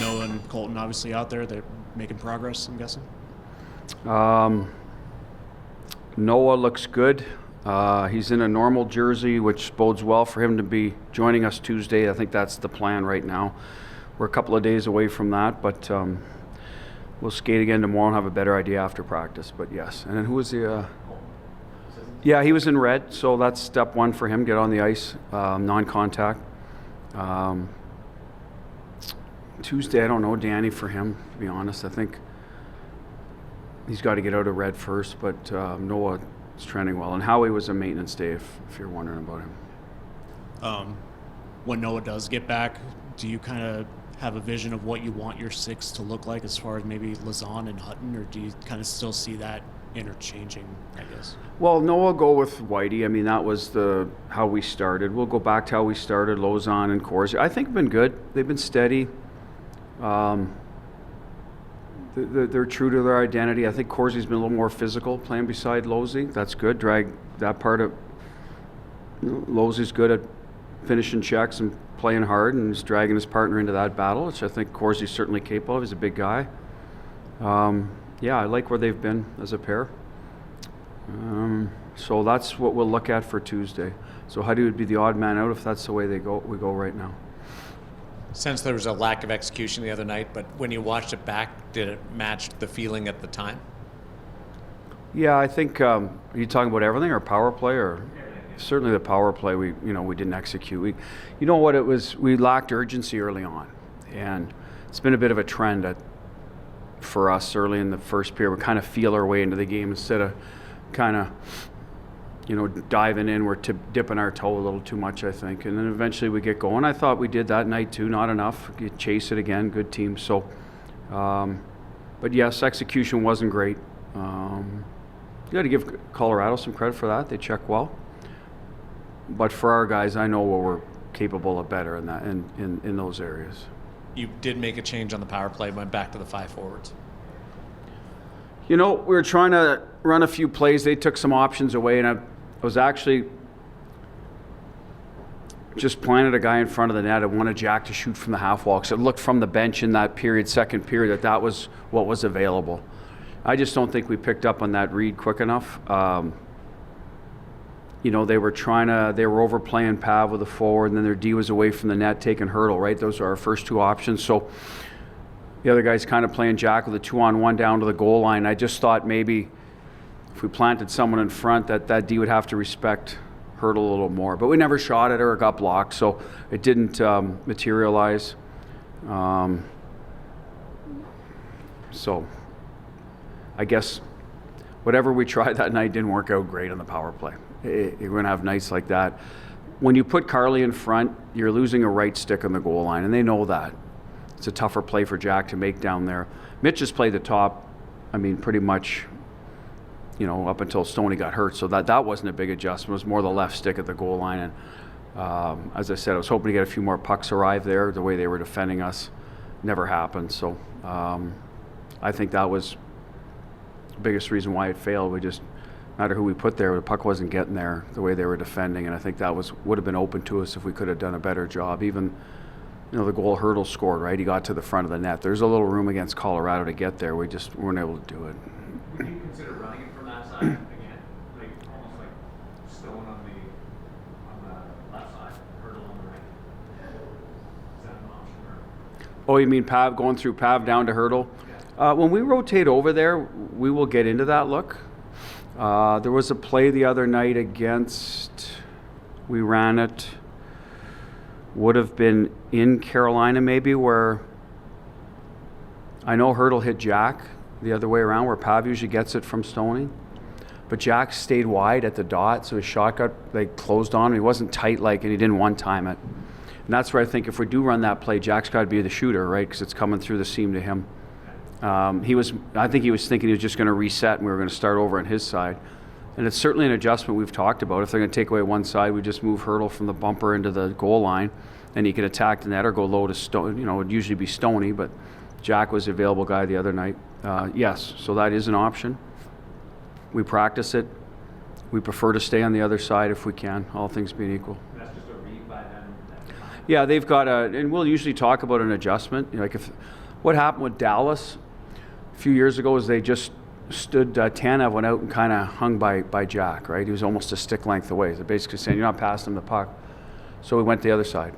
Noah and Colton obviously out there. They're making progress, I'm guessing. Noah looks good. He's in a normal jersey, which bodes well for him to be joining us Tuesday. I think that's the plan right now. We're a couple of days away from that, but we'll skate again tomorrow and have a better idea after practice. But yes. And then who was the... Yeah, he was in red, so that's step one for him, get on the ice, non-contact. Tuesday, I don't know, Danny, for him, to be honest. I think he's got to get out of red first, but Noah is trending well. And Howie was a maintenance day, if you're wondering about him. When Noah does get back, do you kind of have a vision of what you want your six to look like as far as maybe Lazan and Hutton, or do you kind of still see that interchanging, I guess? Well, Noah will go with Whitey. I mean, that was how we started. We'll go back to how we started, Lozon and Corsi. I think been good. They've been steady. They're true to their identity. I think Corsi's been a little more physical playing beside Losey. That's good. Drag that part of Losey's good at finishing checks and playing hard, and he's dragging his partner into that battle, which I think Corsi's certainly capable of. He's a big guy. Yeah, I like where they've been as a pair. So that's what we'll look at for Tuesday. So Huddy would be the odd man out if that's the way we go right now. Sense there was a lack of execution the other night, but when you watched it back, did it match the feeling at the time? Yeah, I think. Are you talking about everything, or power play, or certainly the power play? We didn't execute. You know what it was? We lacked urgency early on, and it's been a bit of a trend for us early in the first period. We kind of feel our way into the game instead of kind of diving in. We're dipping our toe a little too much, I think, and then eventually we get going. I thought we did that night too. Not enough. You chase it again. Good team. So, but yes, execution wasn't great. You got to give Colorado some credit for that. They check well. But for our guys, I know what we're capable of better in that in those areas. You did make a change on the power play, went back to the 5 forwards. We were trying to run a few plays. They took some options away, and I was actually just planted a guy in front of the net. I wanted Jack to shoot from the half wall, because it looked from the bench in that second period, that was what was available. I just don't think we picked up on that read quick enough. They were overplaying Pav with a forward, and then their D was away from the net taking hurdle, right? Those are our first two options. So the other guy's kind of playing Jack with a 2-on-1 down to the goal line. I just thought maybe if we planted someone in front, that D would have to respect hurdle a little more. But we never shot it or it got blocked, so it didn't materialize. So I guess whatever we tried that night didn't work out great on the power play. You're going to have nights like that. When you put Carly in front, you're losing a right stick on the goal line, and they know that. It's a tougher play for Jack to make down there. Mitch has played the top, pretty much, up until Stoney got hurt. So that wasn't a big adjustment. It was more the left stick at the goal line. And as I said, I was hoping to get a few more pucks arrive there. The way they were defending us never happened. So I think that was the biggest reason why it failed. We just, no matter who we put there, the puck wasn't getting there the way they were defending. And I think that would have been open to us if we could have done a better job. Even the goal Hurdle scored, right? He got to the front of the net. There's a little room against Colorado to get there. We just weren't able to do it. Would you consider running it from that side again? Almost like Stone on the left side, Hurdle on the right? Is that an option? Oh, you mean Pav, going through Pav down to Hurdle? Yeah. When we rotate over there, we will get into that look. There was a play the other night we ran it, would have been in Carolina maybe, where I know Hurdle hit Jack the other way around, where Pav usually gets it from Stoney. But Jack stayed wide at the dot, so his shot got closed on him. He wasn't tight and he didn't one-time it. And that's where I think if we do run that play, Jack's got to be the shooter, right? Because it's coming through the seam to him. I think he was thinking he was just going to reset and we were going to start over on his side. And it's certainly an adjustment we've talked about. If they're going to take away one side, we just move Hurdle from the bumper into the goal line, and he can attack the net or go low to Stone. It would usually be Stoney, but Jack was the available guy the other night. Yes, so that is an option. We practice it. We prefer to stay on the other side if we can, all things being equal. That's just a read by them. Yeah, they've got and we'll usually talk about an adjustment. You know, like if what happened with Dallas a few years ago is they just stood Tanev went out and kind of hung by Jack, right? He was almost a stick length away. They're basically saying you're not passing him the puck, so we went the other side,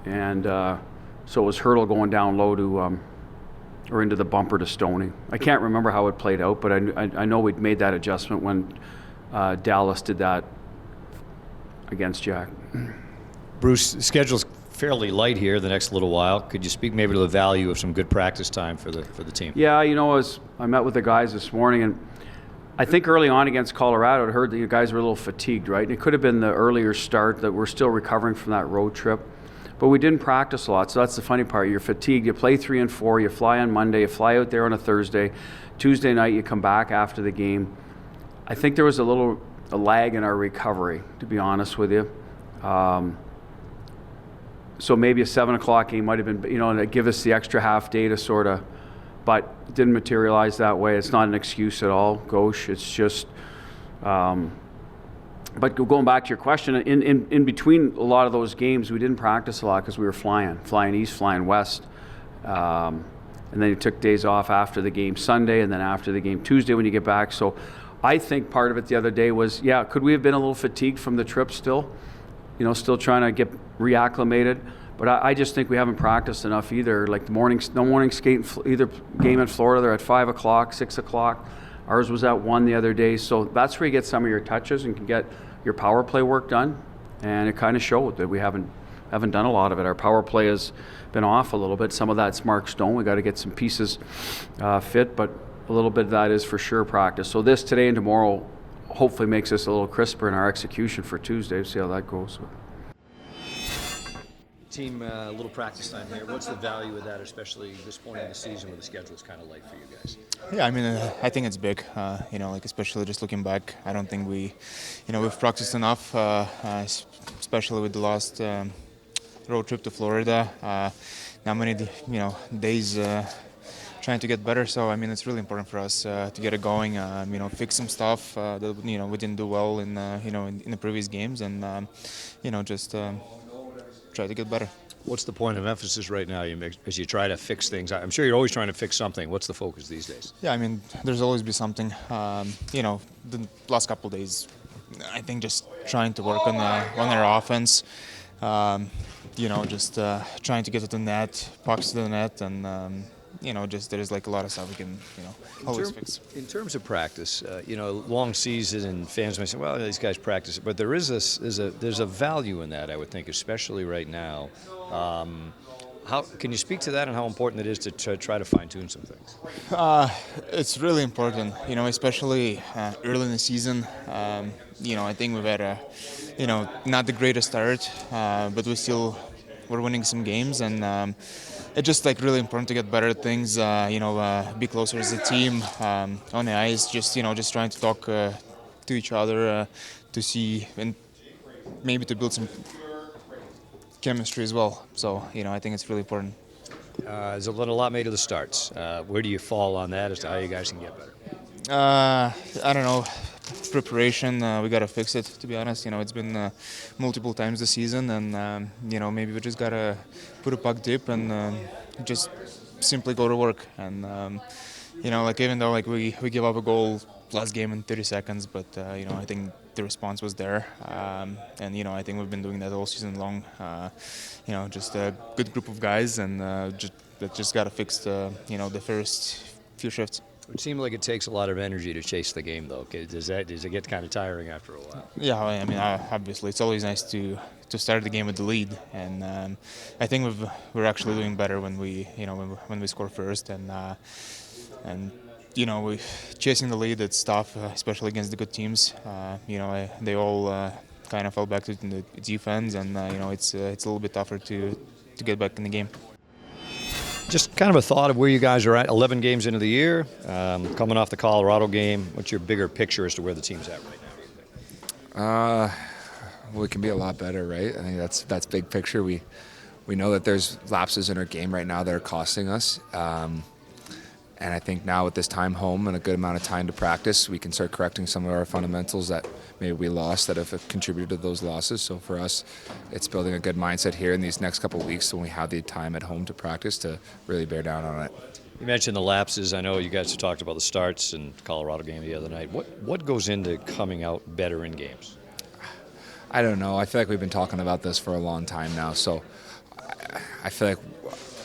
and so it was Hurdle going down low to or into the bumper to Stoney. I can't remember how it played out, but I know we'd made that adjustment when Dallas did that against Jack. Bruce, the schedule's fairly light here the next little while. Could you speak maybe to the value of some good practice time for the team? Yeah, you know, I met with the guys this morning, and I think early on against Colorado, I heard that you guys were a little fatigued, right? And it could have been the earlier start that we're still recovering from that road trip. But we didn't practice a lot, so that's the funny part. You're fatigued. You play 3 and 4. You fly on Monday. You fly out there on a Thursday. Tuesday night, you come back after the game. I think there was a lag in our recovery, to be honest with you. So maybe a 7 o'clock game might have been, you know, and give us the extra half day to sort of, but it didn't materialize that way. It's not an excuse at all, Gauche. It's just, but going back to your question, in between a lot of those games, we didn't practice a lot because we were flying east, flying west. And then you took days off after the game Sunday, and then after the game Tuesday when you get back. So I think part of it the other day was, yeah, could we have been a little fatigued from the trip still? You know, still trying to get reacclimated. But I just think we haven't practiced enough either. Like no morning skate, either game in Florida, they're at 5 o'clock, 6 o'clock. Ours was at 1 the other day. So that's where you get some of your touches and can get your power play work done. And it kind of showed that we haven't done a lot of it. Our power play has been off a little bit. Some of that's Mark Stone. We got to get some pieces fit, but a little bit of that is for sure practice. So this today and tomorrow hopefully makes us a little crisper in our execution for Tuesday. See how that goes. Team, a little practice time here. What's the value of that, especially this point in the season when the schedule is kind of light for you guys? Yeah, I mean, I think it's big. You know, like especially just looking back, I don't think we've practiced enough, especially with the last road trip to Florida. Now many, days trying to get better. So I mean, it's really important for us to get it going. Fix some stuff that we didn't do well in the previous games, and just try to get better. What's the point of emphasis right now as you try to fix things? I'm sure you're always trying to fix something. What's the focus these days? Yeah, I mean, there's always be something. The last couple of days, I think just trying to work on our offense. Just trying to get to the net, pucks to the net, and there's like a lot of stuff we can always fix. In terms of practice, long season, and fans may say, well, these guys practice, but there's a value in that, I would think, especially right now. How can you speak to that and how important it is to try to fine-tune some things? It's really important, especially early in the season. I think we've had not the greatest start, but we're winning some games, and it's just like really important to get better at things. Be closer as a team on the ice. Just trying to talk to each other to see and maybe to build some chemistry as well. So I think it's really important. There's a lot made of the starts. Where do you fall on that as to how you guys can get better? I don't know. Preparation, we gotta fix it. To be honest, it's been multiple times this season, and maybe we just gotta put a puck deep and just simply go to work. And even though we give up a goal last game in 30 seconds, but I think the response was there, and I think we've been doing that all season long. Just a good group of guys, and just gotta fix the first few shifts. It seems like it takes a lot of energy to chase the game, though. Does it get kind of tiring after a while? Yeah, I mean, obviously, it's always nice to start the game with the lead, and I think we're actually doing better when we score first, and we chasing the lead. It's tough, especially against the good teams. They all kind of fell back to the defense, and it's a little bit tougher to get back in the game. Just kind of a thought of where you guys are at, 11 games into the year, coming off the Colorado game. What's your bigger picture as to where the team's at right now? Well, it can be a lot better, right? I think that's big picture. We know that there's lapses in our game right now that are costing us, And I think now with this time home and a good amount of time to practice, we can start correcting some of our fundamentals that maybe we lost that have contributed to those losses. So for us, it's building a good mindset here in these next couple of weeks when we have the time at home to practice to really bear down on it. You mentioned the lapses. I know you guys have talked about the starts and Colorado game the other night. What goes into coming out better in games? I don't know. I feel like we've been talking about this for a long time now. So I feel like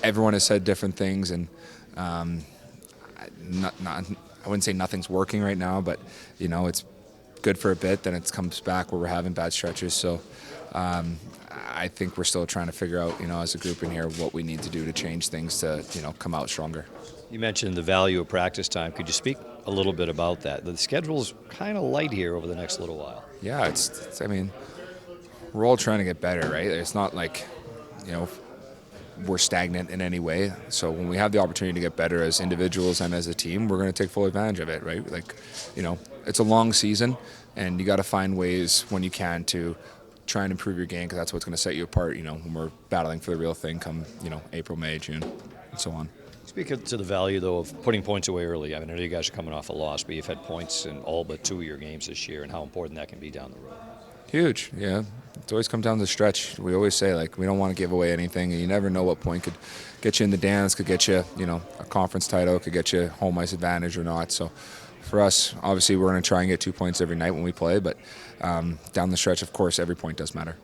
everyone has said different things, and I wouldn't say nothing's working right now, but it's good for a bit. Then it comes back where we're having bad stretches. So I think we're still trying to figure out, as a group in here, what we need to do to change things to, come out stronger. You mentioned the value of practice time. Could you speak a little bit about that? The schedule's kind of light here over the next little while. Yeah, I mean, we're all trying to get better, right? It's not like, we're stagnant in any way. So when we have the opportunity to get better as individuals and as a team, we're going to take full advantage of it, right? Like, it's a long season, and you got to find ways when you can to try and improve your game, because that's what's going to set you apart, when we're battling for the real thing come, April, May, June, and so on. Speak to the value, though, of putting points away early. I mean, I know you guys are coming off a loss, but you've had points in all but 2 of your games this year, and how important that can be down the road. Huge, yeah. It's always come down to the stretch. We always say, we don't want to give away anything, and you never know what point could get you in the dance, could get you, a conference title, could get you home ice advantage or not. So for us, obviously, we're going to try and get 2 points every night when we play, but down the stretch, of course, every point does matter.